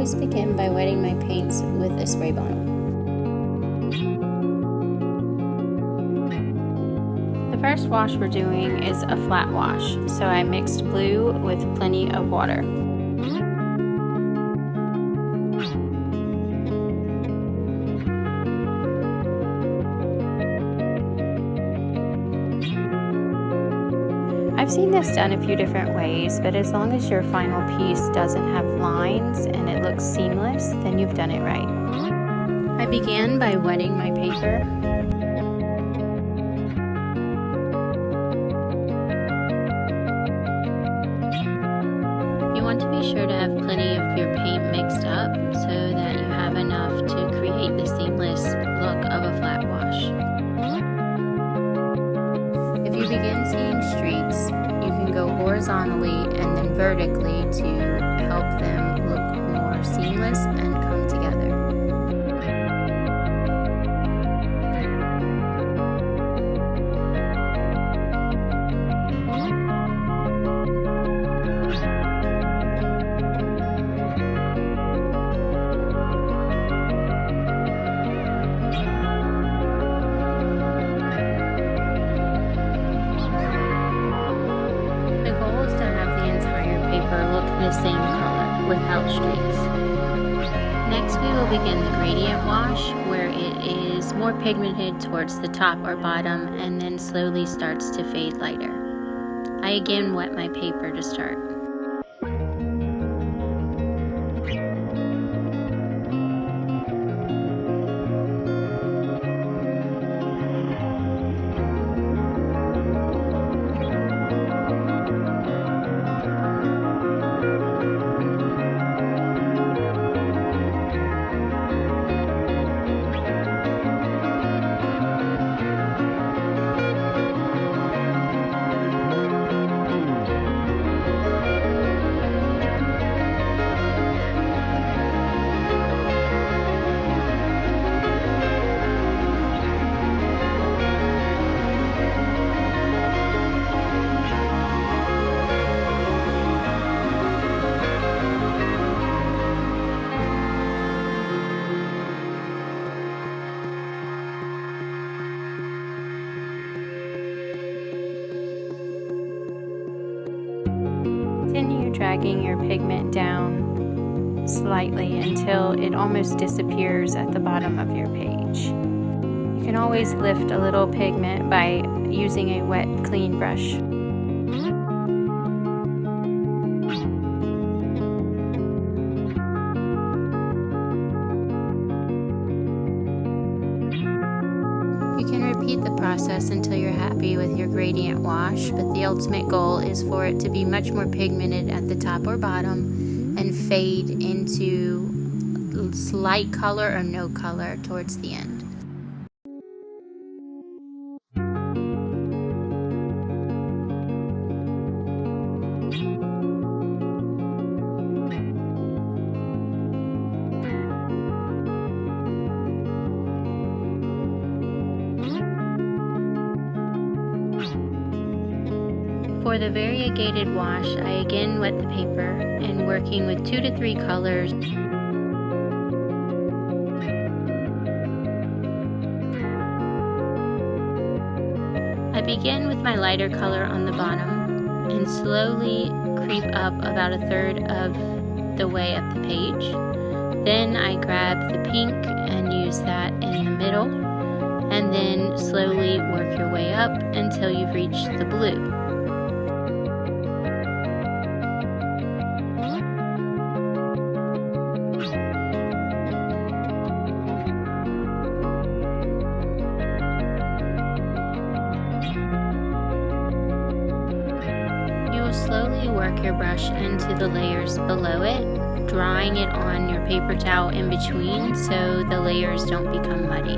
always begin by wetting my paints with a spray bottle. The first wash we're doing is a flat wash, so I mixed blue with plenty of water. I've seen this done a few different ways, but as long as your final piece doesn't have lines and it looks seamless, then you've done it right. I began by wetting my paper. You want to be sure to have plenty of your paint mixed up so that you have enough to create the seamless look of a flat wash. If you begin seeing streaks, you can go horizontally and then vertically to help them look more seamless and come together. The same color without streaks. Next we will begin the gradient wash, where it is more pigmented towards the top or bottom and then slowly starts to fade lighter. I again wet my paper to start. Continue dragging your pigment down slightly until it almost disappears at the bottom of your page. You can always lift a little pigment by using a wet, clean brush. You can repeat the process until you're happy with your gradient wash, but the ultimate goal is for it to be much more pigmented at the top or bottom and fade into slight color or no color towards the end. For the variegated wash, I again wet the paper and working with 2 to 3 colors. I begin with my lighter color on the bottom and slowly creep up about 1/3 of the way up the page. Then I grab the pink and use that in the middle, and then slowly work your way up until you've reached the blue. Slowly work your brush into the layers below it, drying it on your paper towel in between so the layers don't become muddy.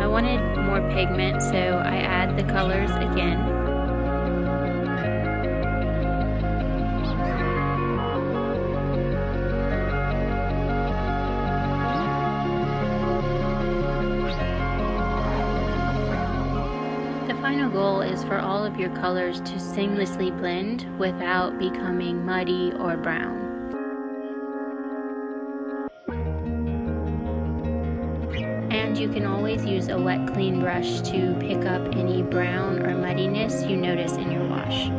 I wanted more pigment, so I add the colors again. The final goal is for all of your colors to seamlessly blend without becoming muddy or brown. And you can always use a wet, clean brush to pick up any brown or muddiness you notice in your wash.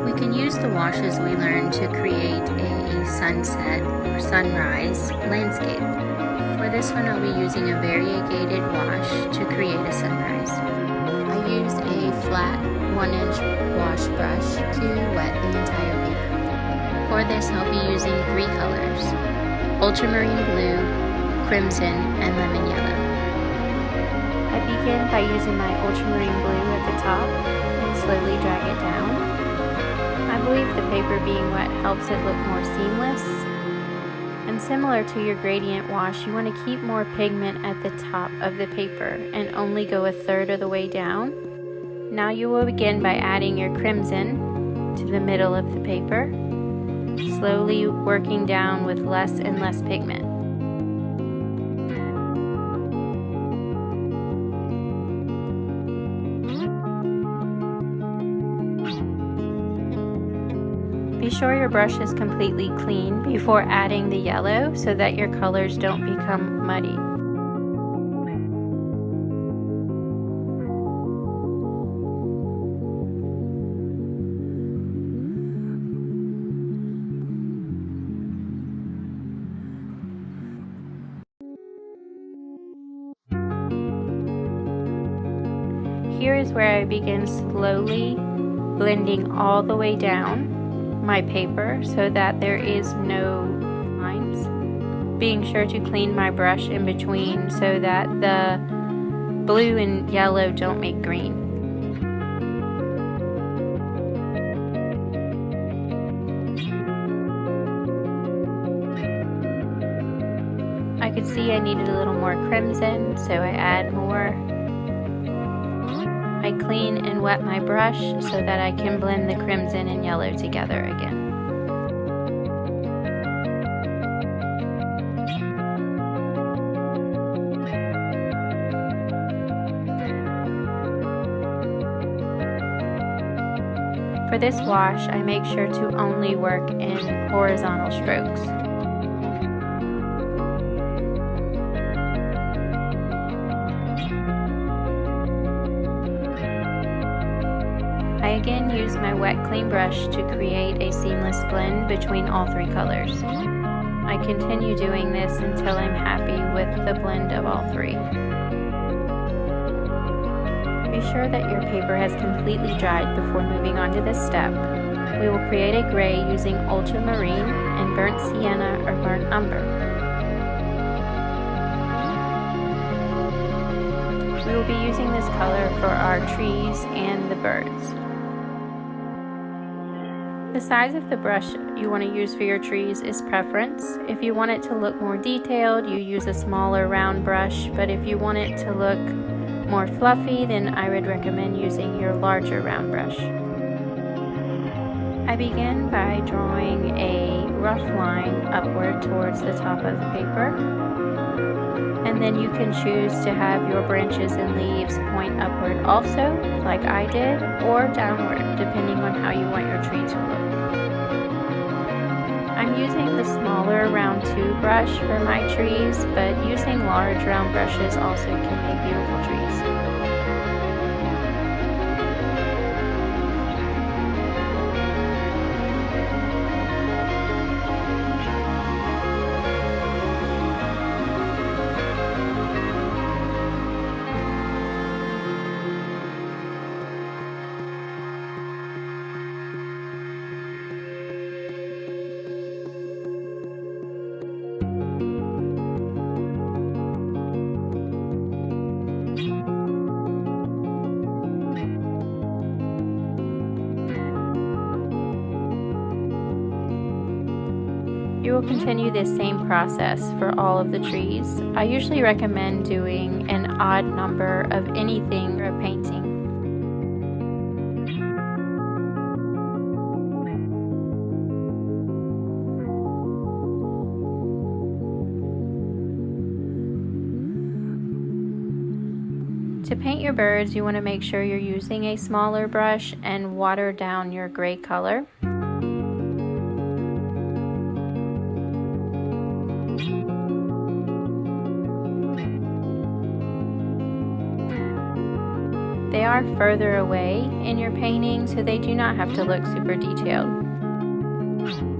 We can use the washes we learned to create a sunset or sunrise landscape. For this one, I'll be using a variegated wash to create a sunrise. I used a flat 1-inch wash brush to wet the entire paper. For this, I'll be using 3 colors: ultramarine blue, crimson, and lemon yellow. I begin by using my ultramarine blue at the top and slowly drag it down. I believe the paper being wet helps it look more seamless. And similar to your gradient wash, you want to keep more pigment at the top of the paper and only go 1/3 of the way down. Now you will begin by adding your crimson to the middle of the paper, slowly working down with less and less pigment. Be sure your brush is completely clean before adding the yellow so that your colors don't become muddy. Here is where I begin slowly blending all the way down my paper so that there is no lines. Being sure to clean my brush in between so that the blue and yellow don't make green. I could see I needed a little more crimson, so I add more. I clean and wet my brush so that I can blend the crimson and yellow together again. For this wash, I make sure to only work in horizontal strokes. I again use my wet, clean brush to create a seamless blend between all 3 colors. I continue doing this until I'm happy with the blend of all 3. Be sure that your paper has completely dried before moving on to this step. We will create a gray using ultramarine and burnt sienna or burnt umber. We will be using this color for our trees and the birds. The size of the brush you want to use for your trees is preference. If you want it to look more detailed, you use a smaller round brush, but if you want it to look more fluffy, then I would recommend using your larger round brush. I begin by drawing a rough line upward towards the top of the paper, and then you can choose to have your branches and leaves point upward also, like I did, or downward, depending on how you want your tree to look. I'm using the smaller round 2 brush for my trees, but using large round brushes also can make beautiful trees. You will continue this same process for all of the trees. I usually recommend doing an odd number of anything for a painting. To paint your birds, you want to make sure you're using a smaller brush and water down your gray color. They are further away in your painting, so they do not have to look super detailed.